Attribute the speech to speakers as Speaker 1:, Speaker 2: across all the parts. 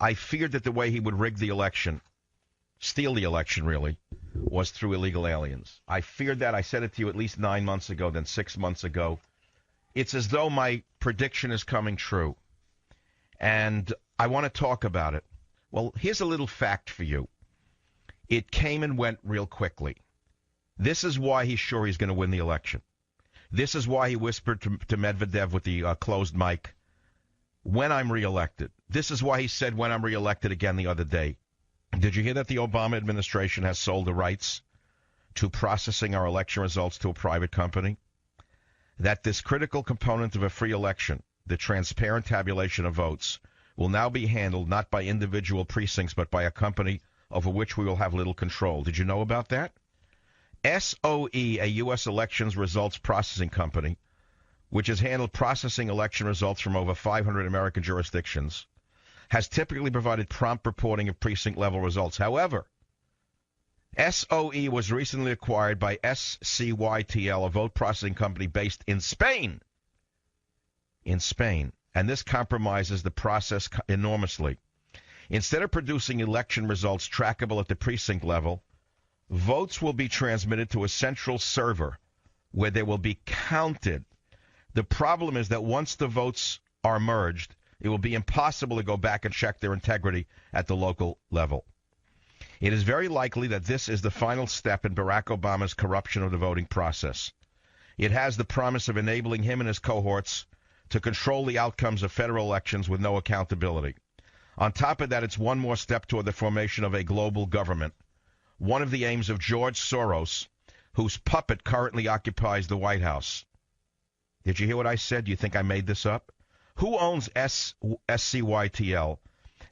Speaker 1: I feared that the way he would rig the election, steal the election really, was through illegal aliens. I feared that. I said it to you at least 9 months ago, then 6 months ago. It's as though my prediction is coming true. And I want to talk about it. Well, here's a little fact for you. It came and went real quickly. This is why he's sure he's going to win the election. This is why he whispered to Medvedev with the closed mic, when I'm reelected. This is why he said when I'm reelected again the other day. Did you hear that the Obama administration has sold the rights to processing our election results to a private company? That this critical component of a free election, the transparent tabulation of votes, will now be handled not by individual precincts but by a company over which we will have little control. Did you know about that? SOE, a U.S. elections results processing company, which has handled processing election results from over 500 American jurisdictions, has typically provided prompt reporting of precinct-level results. However, SOE was recently acquired by SCYTL, a vote processing company based in Spain. In Spain. And this compromises the process enormously. Instead of producing election results trackable at the precinct level, votes will be transmitted to a central server where they will be counted. The problem is that once the votes are merged, it will be impossible to go back and check their integrity at the local level. It is very likely that this is the final step in Barack Obama's corruption of the voting process. It has the promise of enabling him and his cohorts to control the outcomes of federal elections with no accountability. On top of that, it's one more step toward the formation of a global government, one of the aims of George Soros, whose puppet currently occupies the White House. Did you hear what I said? Do you think I made this up? Who owns SCYTL,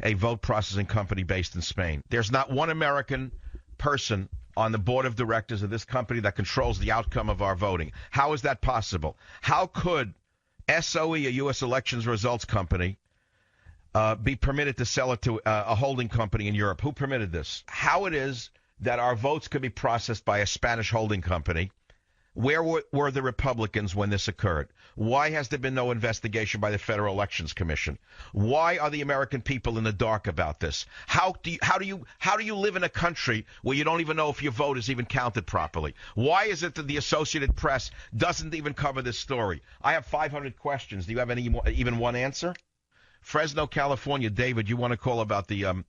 Speaker 1: a vote processing company based in Spain? There's not one American person on the board of directors of this company that controls the outcome of our voting. How is that possible? How could SOE, a U.S. elections results company, be permitted to sell it to a holding company in Europe? Who permitted this? How it is that our votes could be processed by a Spanish holding company? Where were the Republicans when this occurred? Why has there been no investigation by the Federal Elections Commission? Why are the American people in the dark about this? How do you live in a country where you don't even know if your vote is even counted properly? Why is it that the Associated Press doesn't even cover this story? I have 500 questions. Do you have even one answer? Fresno, California. David, you want to call about the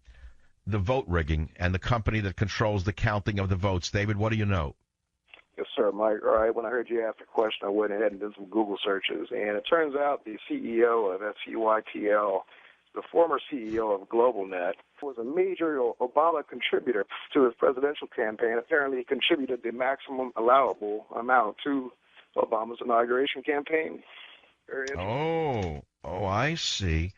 Speaker 1: vote rigging and the company that controls the counting of the votes. David, what do you know?
Speaker 2: Yes, sir, Mike. All right, when I heard you ask the question, I went ahead and did some Google searches, and it turns out the CEO of SCYTL, the former CEO of GlobalNet, was a major Obama contributor to his presidential campaign. Apparently, he contributed the maximum allowable amount to Obama's inauguration campaign.
Speaker 1: Oh, I see.